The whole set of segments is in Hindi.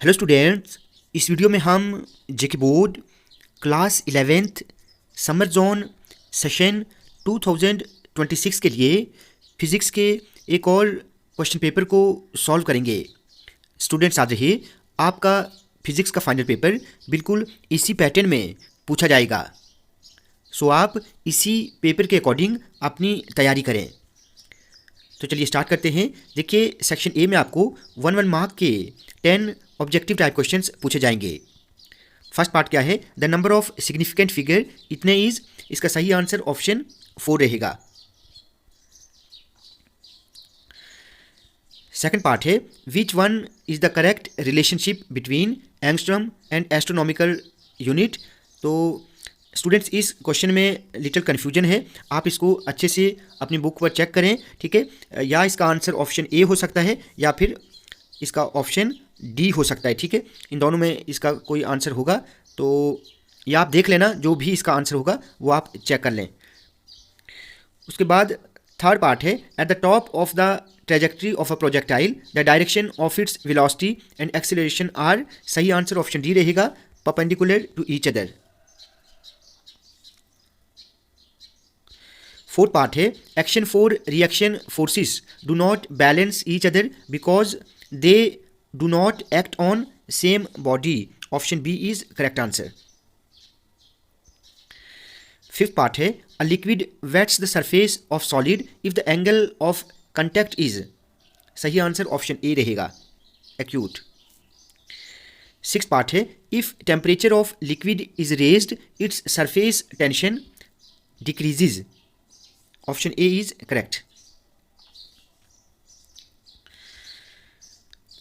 हेलो स्टूडेंट्स, इस वीडियो में हम JK board class 11th summer zone session 2026 के लिए फिज़िक्स के एक और क्वेश्चन पेपर को सॉल्व करेंगे। स्टूडेंट्स याद रहिए, आपका फिज़िक्स का फाइनल पेपर बिल्कुल इसी पैटर्न में पूछा जाएगा। सो आप इसी पेपर के अकॉर्डिंग अपनी तैयारी करें। तो चलिए स्टार्ट करते हैं। देखिए, सेक्शन ए में आपको 1 मार्क के 10 ऑब्जेक्टिव टाइप क्वेश्चंस पूछे जाएंगे। फर्स्ट पार्ट क्या है? The number of significant figure इतने इज। इसका सही आंसर ऑप्शन 4 रहेगा। सेकंड पार्ट है, which one is the correct relationship between angstrom and astronomical unit. तो स्टूडेंट्स, इस क्वेश्चन में लिटिल कन्फ्यूजन है, आप इसको अच्छे से अपनी बुक पर चेक करें, ठीक है। या इसका आंसर ऑप्शन ए हो सकता है या फिर इसका ऑप्शन डी हो सकता है, ठीक है। इन दोनों में इसका कोई आंसर होगा, तो या आप देख लेना, जो भी इसका आंसर होगा वो आप चेक कर लें। उसके बाद थर्ड पार्ट है, at the top of the trajectory of a projectile the direction of its velocity and acceleration are. सही आंसर ऑप्शन डी रहेगा, perpendicular to each other. Fourth part है, action for reaction forces do not balance each other because they do not act on same body. Option B is correct answer. Fifth part है, a liquid wets the surface of solid if the angle of contact is. सही आंसर ऑप्शन ए रहेगा, एक्यूट। सिक्स पार्ट है, if temperature of liquid is raised its surface tension decreases. Option A is correct.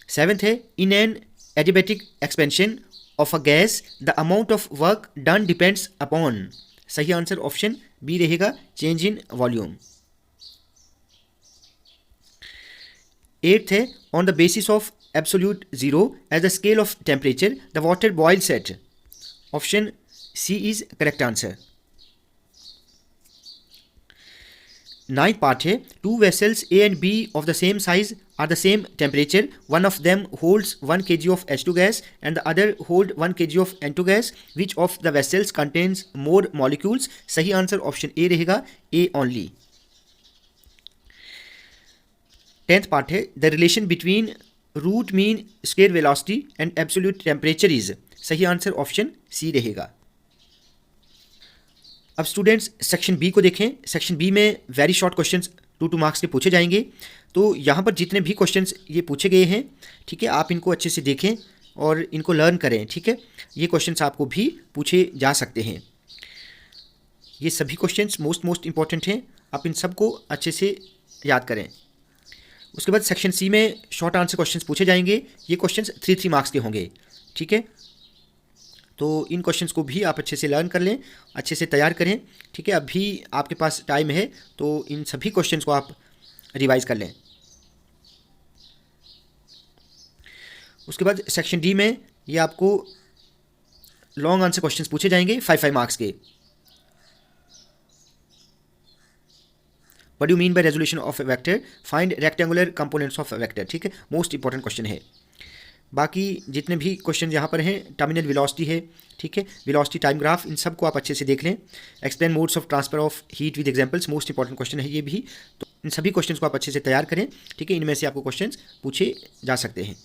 Seventh है, in an adiabatic expansion of a gas the amount of work done depends upon. सही आंसर ऑप्शन बी रहेगा, चेंज इन वॉल्यूम। एट्थ है, on the basis of absolute zero as the scale of temperature the water boils at. Option C is correct answer. Ninth part है, two vessels A and B of the same size are the same temperature, one of them holds 1 kg of H2 gas and the other hold 1 kg of N2 gas. Which of the vessels contains more molecules? सही आंसर ऑप्शन ए रहेगा, ए ओनली। टेंथ पार्ट है, the relation between root mean square velocity and absolute temperature is. सही आंसर ऑप्शन सी रहेगा। अब स्टूडेंट्स, सेक्शन बी को देखें। सेक्शन बी में वेरी शॉर्ट क्वेश्चंस 2 मार्क्स के पूछे जाएंगे। तो यहाँ पर जितने भी क्वेश्चंस ये पूछे गए हैं, ठीक है, आप इनको अच्छे से देखें और इनको लर्न करें, ठीक है। ये क्वेश्चंस आपको भी पूछे जा सकते हैं। ये सभी क्वेश्चंस मोस्ट इंपॉर्टेंट हैं, आप इन सबको अच्छे से याद करें। उसके बाद सेक्शन सी में शॉर्ट आंसर क्वेश्चंस पूछे जाएंगे। ये क्वेश्चंस 3 मार्क्स के होंगे, ठीक है। तो इन क्वेश्चंस को भी आप अच्छे से लर्न कर लें, अच्छे से तैयार करें, ठीक है। अभी आपके पास टाइम है, तो इन सभी क्वेश्चंस को आप रिवाइज कर लें। उसके बाद सेक्शन डी में ये आपको लॉन्ग आंसर क्वेश्चंस पूछे जाएंगे 5 मार्क्स के। What do mean by resolution of a vector? Find rectangular components of a vector, ठीक है। मोस्ट इंपॉर्टेंट क्वेश्चन है। बाकी जितने भी क्वेश्चन यहाँ पर हैं, टर्मिनल वेलोसिटी है, ठीक है, वेलोसिटी टाइम ग्राफ, इन सब को आप अच्छे से देख लें। Explain modes of transfer of heat with examples, most important question है ये भी। तो इन सभी क्वेश्चंस को आप अच्छे से तैयार करें, ठीक है। इनमें से आपको क्वेश्चंस पूछे जा सकते हैं।